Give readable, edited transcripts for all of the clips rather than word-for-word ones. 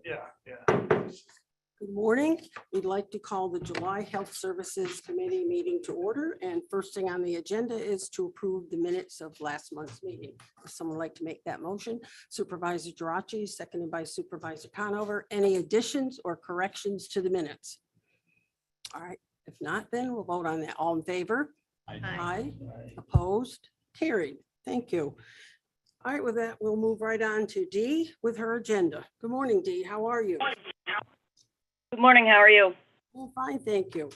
Good morning. We'd like to call the July Health Services Committee meeting to order. And first thing on the agenda is to approve the minutes of last month's meeting. If someone would like to make that motion, Supervisor Geraci, seconded by Supervisor Conover. Any additions or corrections to the minutes? All right, if not, then we'll vote on that. All in favor? Aye. Opposed? Carried. Thank you. All right, with that, we'll move right on to Dee with her agenda. Good morning, Dee. How are you? Good morning. How are you? Oh, fine, thank you.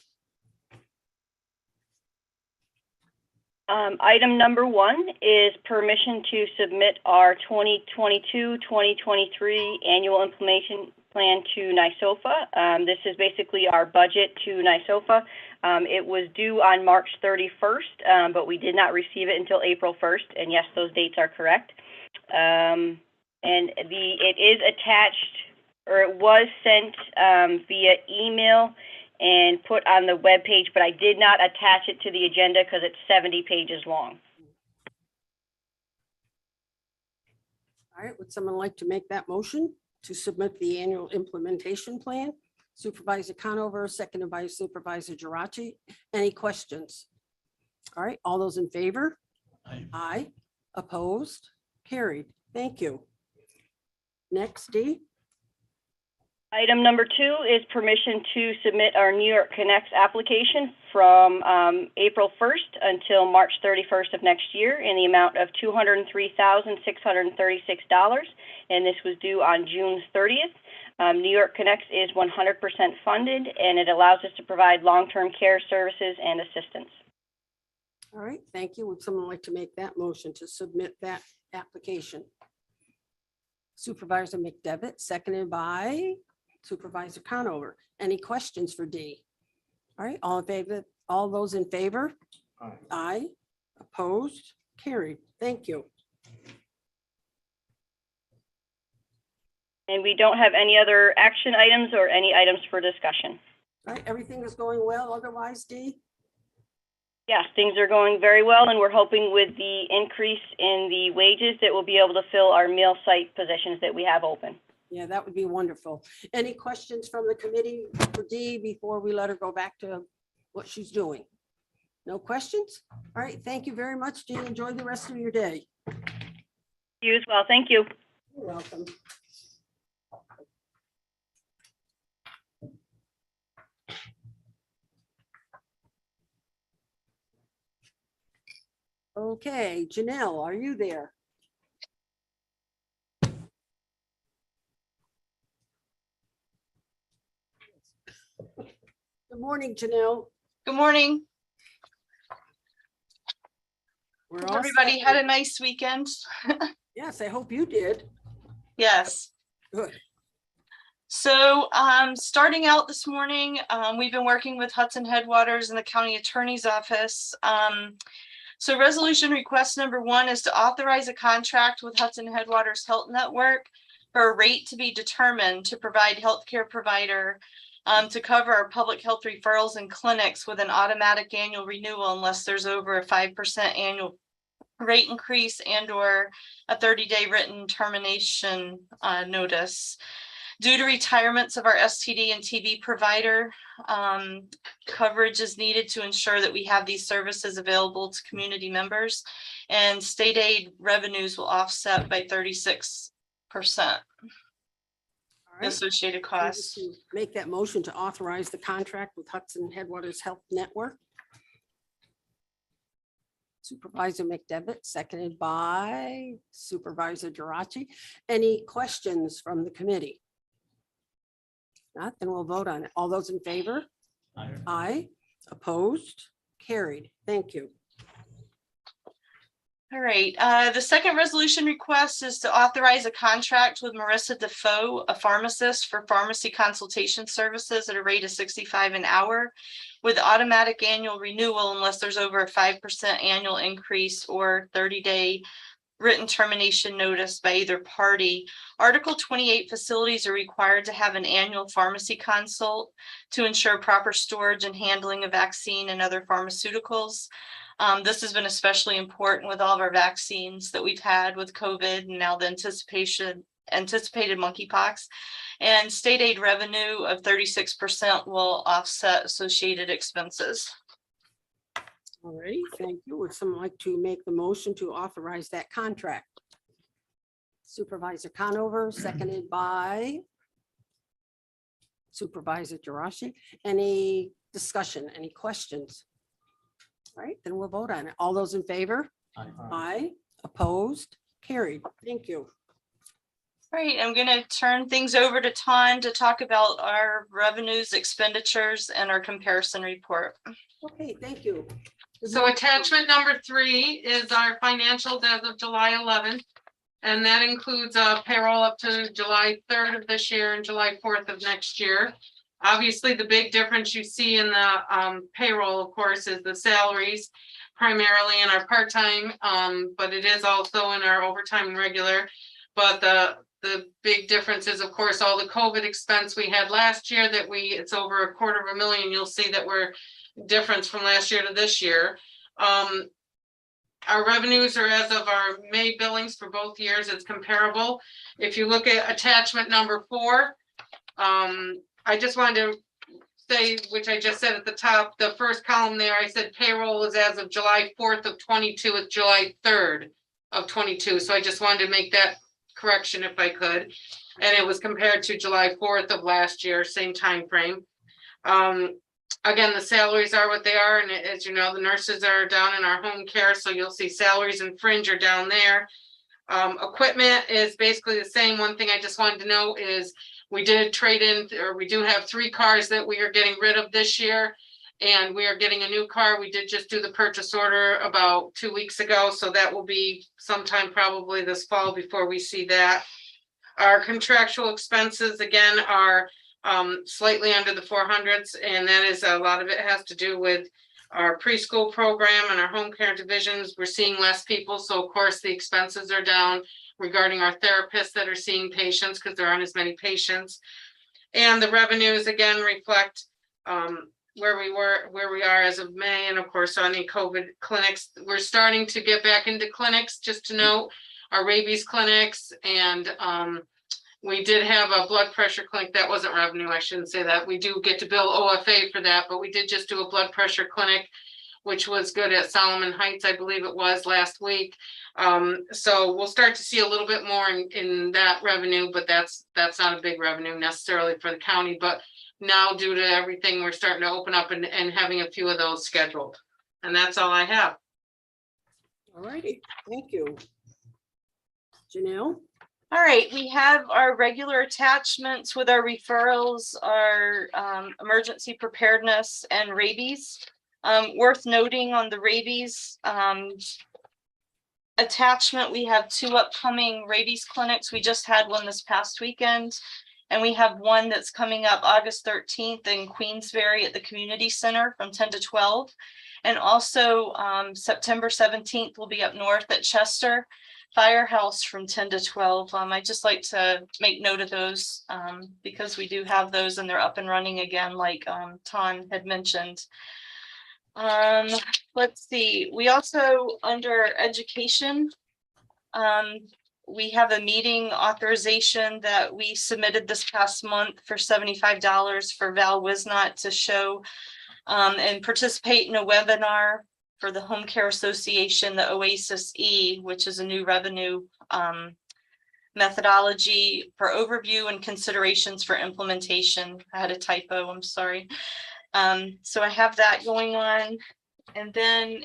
Item number 1 is permission to submit our 2022-2023 annual implementation plan to NYSOFA. This is basically our budget to NYSOFA. It was due on March 31st, but we did not receive it until April 1st. And yes, those dates are correct. And it is attached, or it was sent via email and put on the web page, but I did not attach it to the agenda because it's 70 pages long. All right, would someone like to make that motion to submit the annual implementation plan? Supervisor Conover, seconded by Supervisor Geraci. Any questions? All right, all those in favor? Aye. Opposed? Carried. Thank you. Next, Dee. Item number 2 is permission to submit our New York Connects application from April 1st until March 31st of next year in the amount of $203,636. And this was due on June 30th. New York Connects is 100% funded, and it allows us to provide long-term care services and assistance. All right, thank you. Would someone like to make that motion to submit that application? Supervisor McDevitt, seconded by Supervisor Conover. Any questions for Dee? All right, all in favor, all those in favor? Aye. Aye. Opposed? Carried. Thank you. And we don't have any other action items or any items for discussion. All right, everything is going well otherwise, Dee? Yes, things are going very well, and we're hoping with the increase in the wages that we'll be able to fill our meal site positions that we have open. Yeah, that would be wonderful. Any questions from the committee for Dee before we let her go back to what she's doing? No questions? All right, thank you very much, Dee. Enjoy the rest of your day. You as well. Thank you. You're welcome. Okay, Janelle, are you there? Good morning, Janelle. Good morning. We're Hope all everybody set. had a nice weekend. Yes, I hope you did. Yes. Good. So starting out this morning, we've been working with Hudson Headwaters and the County Attorney's Office. So resolution request number 1 is to authorize a contract with Hudson Headwaters Health Network for a rate to be determined to provide healthcare provider to cover our public health referrals and clinics with an automatic annual renewal unless there's over a 5% annual rate increase and or a 30-day written termination notice. Due to retirements of our STD and TB provider, coverage is needed to ensure that we have these services available to community members, and state aid revenues will offset by 36% All right. associated costs. To make that motion to authorize the contract with Hudson Headwaters Health Network. Supervisor McDevitt, seconded by Supervisor Geraci. Any questions from the committee? Not, then we'll vote on it. All those in favor? Aye. Aye. Opposed? Carried. Thank you. All right, the second resolution request is to authorize a contract with Marissa Defoe, a pharmacist, for pharmacy consultation services at a rate of $65 an hour with automatic annual renewal unless there's over a 5% annual increase or 30-day written termination notice by either party. Article 28 facilities are required to have an annual pharmacy consult to ensure proper storage and handling of vaccine and other pharmaceuticals. This has been especially important with all of our vaccines that we've had with COVID, and now the anticipated monkeypox. And state aid revenue of 36% will offset associated expenses. All righty, thank you. Would someone like to make the motion to authorize that contract? Supervisor Conover, seconded by Supervisor Jirashi. Any discussion, any questions? All right, then we'll vote on it. All those in favor? Aye. Opposed? Carried. Thank you. All right, I'm going to turn things over to Ton to talk about our revenues, expenditures, and our comparison report. Okay, thank you. So attachment number 3 is our financials as of July 11th. And that includes payroll up to July 3rd of this year and July 4th of next year. Obviously, the big difference you see in the payroll, of course, is the salaries, primarily in our part-time, but it is also in our overtime and regular. But the big difference is, of course, all the COVID expense we had last year that it's over $250,000. You'll see that we're difference from last year to this year. Our revenues are as of our May billings for both years. It's comparable. If you look at attachment number 4, I just wanted to say, which I just said at the top, the first column there, I said payroll is as of July 4th of 22. It's July 3rd of 22. So I just wanted to make that correction if I could. And it was compared to July 4th of last year, same time frame. Again, the salaries are what they are. And as you know, the nurses are down in our home care. So you'll see salaries and fringe are down there. Equipment is basically the same. One thing I just wanted to know is we did trade in, or we do have 3 cars that we are getting rid of this year. And we are getting a new car. We did just do the purchase order about 2 weeks ago. So that will be sometime probably this fall before we see that. Our contractual expenses, again, are slightly under the 400s, and that is a lot of it has to do with our preschool program and our home care divisions. We're seeing less people, so of course the expenses are down regarding our therapists that are seeing patients because there aren't as many patients. And the revenues again reflect where we are as of May, and of course on the COVID clinics. We're starting to get back into clinics, just to note, our rabies clinics, and we did have a blood pressure clinic. That wasn't revenue, I shouldn't say that. We do get to bill OFA for that, but we did just do a blood pressure clinic, which was good at Solomon Heights, I believe it was last week. So we'll start to see a little bit more in that revenue, but that's not a big revenue necessarily for the county. But now due to everything, we're starting to open up and having a few of those scheduled. And that's all I have. All righty, thank you. Janelle? All right, we have our regular attachments with our referrals, our emergency preparedness and rabies. Worth noting on the rabies attachment, we have 2 upcoming rabies clinics. We just had one this past weekend, and we have one that's coming up August 13th in Queensbury at the community center from 10 to 12. And also September 17th will be up north at Chester Firehouse from 10 to 12. I just like to make note of those because we do have those and they're up and running again, like Ton had mentioned. Let's see, we also, under education, we have a meeting authorization that we submitted this past month for $75 for Val Wisnot to show and participate in a webinar for the Home Care Association, the Oasis E, which is a new revenue methodology for overview and considerations for implementation. I had a typo, I'm sorry. So I have that going on. And then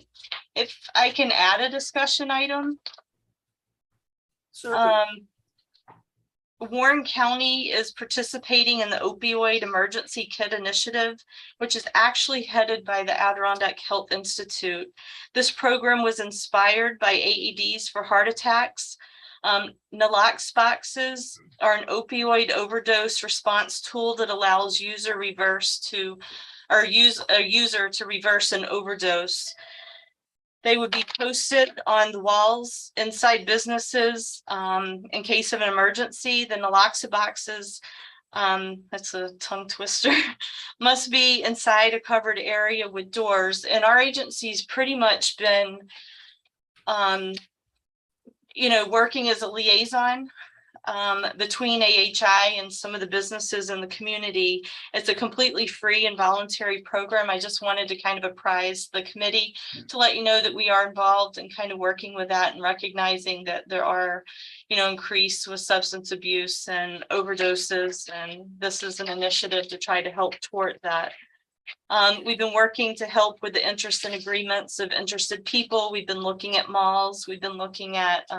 if I can add a discussion item. Warren County is participating in the opioid emergency kit initiative, which is actually headed by the Adirondack Health Institute. This program was inspired by AEDs for heart attacks. Nalox boxes are an opioid overdose response tool that allows a user to reverse an overdose. They would be posted on the walls inside businesses in case of an emergency. The naloxone boxes, that's a tongue twister, must be inside a covered area with doors. And our agency's pretty much been, working as a liaison between AHI and some of the businesses in the community. It's a completely free and voluntary program. I just wanted to kind of apprise the committee to let you know that we are involved and kind of working with that and recognizing that there are, increase with substance abuse and overdoses. And this is an initiative to try to help toward that. We've been working to help with the interest and agreements of interested people. We've been looking at malls. We've been looking at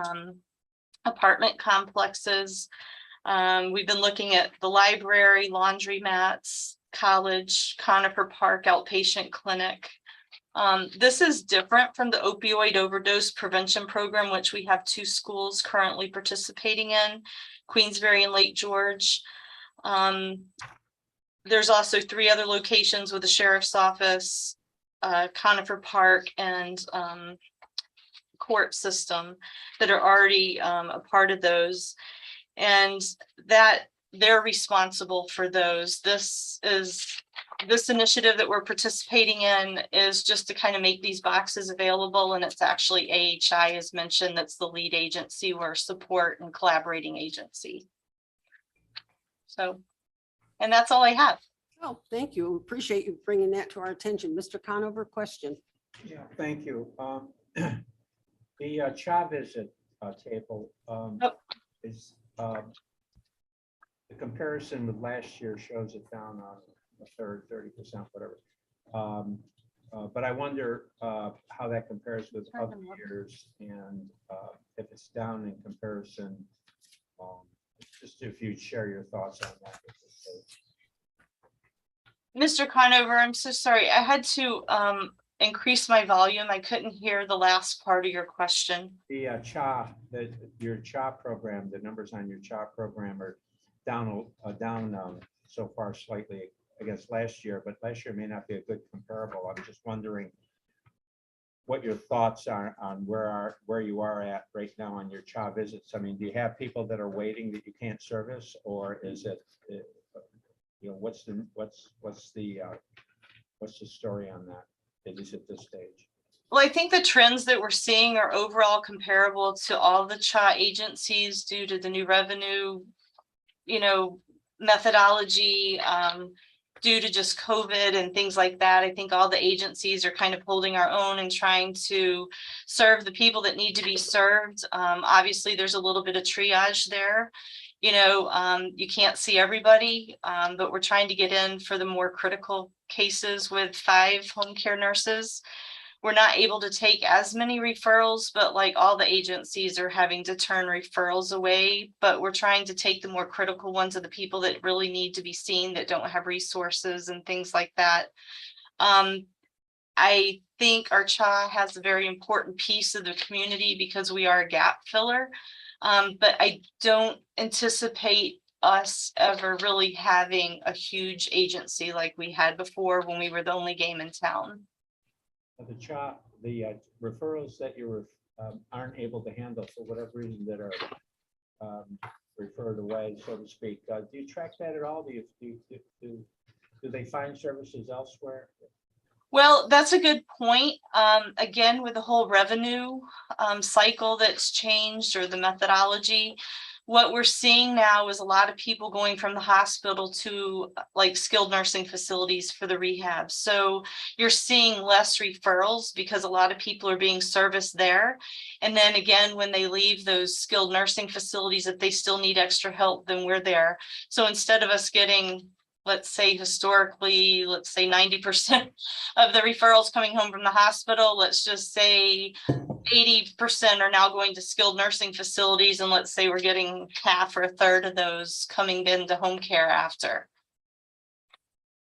apartment complexes. We've been looking at the library, laundromats, college, Conifer Park outpatient clinic. This is different from the opioid overdose prevention program, which we have 2 schools currently participating in, Queensbury and Lake George. There's also 3 other locations with the sheriff's office, Conifer Park, and court system that are already a part of those, and that they're responsible for those. This initiative that we're participating in is just to kind of make these boxes available, and it's actually AHI, as mentioned, that's the lead agency or support and collaborating agency. So, and that's all I have. Oh, thank you. Appreciate you bringing that to our attention. Mr. Conover, question. Yeah, thank you. The CHA visit table is the comparison with last year shows it down on a third, 30%, whatever. But I wonder how that compares with other years, and if it's down in comparison. Just if you'd share your thoughts on that. Mr. Conover, I'm so sorry. I had to increase my volume. I couldn't hear the last part of your question. The your CHA program, the numbers on your CHA program are down so far slightly against last year, but last year may not be a good comparable. I'm just wondering what your thoughts are on where you are at right now on your CHA visits. I mean, do you have people that are waiting that you can't service, or is it, what's the story on that, at least at this stage? Well, I think the trends that we're seeing are overall comparable to all the CHA agencies due to the new revenue, methodology, due to just COVID and things like that. I think all the agencies are kind of holding our own and trying to serve the people that need to be served. Obviously, there's a little bit of triage there. You can't see everybody, but we're trying to get in for the more critical cases with 5 home care nurses. We're not able to take as many referrals, but like all the agencies are having to turn referrals away, but we're trying to take the more critical ones of the people that really need to be seen, that don't have resources and things like that. I think our CHA has a very important piece of the community because we are a gap filler, but I don't anticipate us ever really having a huge agency like we had before when we were the only game in town. The CHA, the referrals that you aren't able to handle for whatever reason that are referred away, so to speak, do you track that at all? Do they find services elsewhere? Well, that's a good point. Again, with the whole revenue cycle that's changed, or the methodology, what we're seeing now is a lot of people going from the hospital to like skilled nursing facilities for the rehab. So you're seeing less referrals because a lot of people are being serviced there. And then again, when they leave those skilled nursing facilities, if they still need extra help, then we're there. So instead of us getting, let's say historically, 90% of the referrals coming home from the hospital, let's just say 80% are now going to skilled nursing facilities. And let's say we're getting half or a third of those coming into home care after,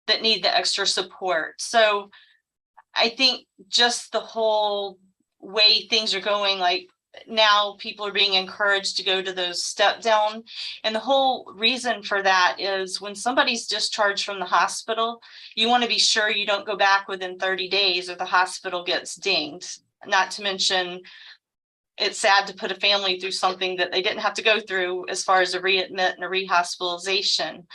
that need the extra support. So I think just the whole way things are going, like now people are being encouraged to go to those step down. And the whole reason for that is when somebody's discharged from the hospital, you want to be sure you don't go back within 30 days or the hospital gets dinged. Not to mention, it's sad to put a family through something that they didn't have to go through as far as a readmit and a rehospitalization.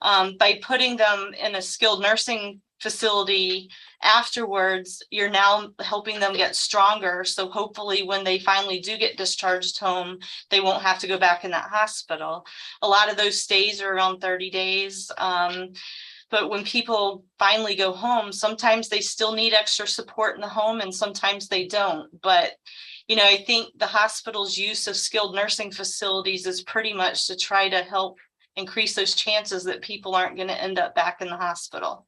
By putting them in a skilled nursing facility afterwards, you're now helping them get stronger. So hopefully when they finally do get discharged home, they won't have to go back in that hospital. A lot of those stays are around 30 days. But when people finally go home, sometimes they still need extra support in the home and sometimes they don't. But, you know, I think the hospital's use of skilled nursing facilities is pretty much to try to help increase those chances that people aren't going to end up back in the hospital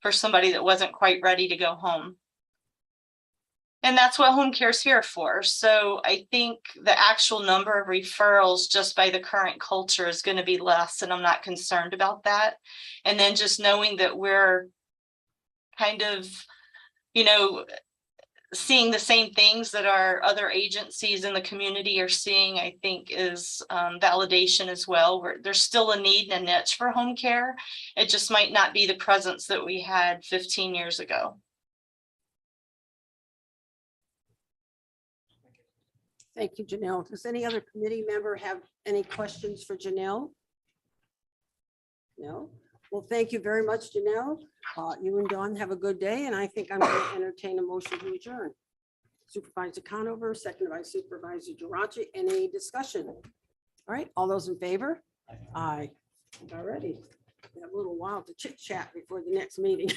for somebody that wasn't quite ready to go home. And that's what home care is here for. So I think the actual number of referrals just by the current culture is going to be less, and I'm not concerned about that. And then just knowing that we're kind of, you know, seeing the same things that our other agencies in the community are seeing, I think is validation as well. There's still a need and a niche for home care. It just might not be the presence that we had 15 years ago. Thank you, Janelle. Does any other committee member have any questions for Janelle? No? Well, thank you very much, Janelle. You and Dawn have a good day, and I think I'm going to entertain a motion to adjourn. Supervisor Conover, seconded by Supervisor Durante. Any discussion? All right, all those in favor? Aye. All righty. We have a little while to chit chat before the next meeting.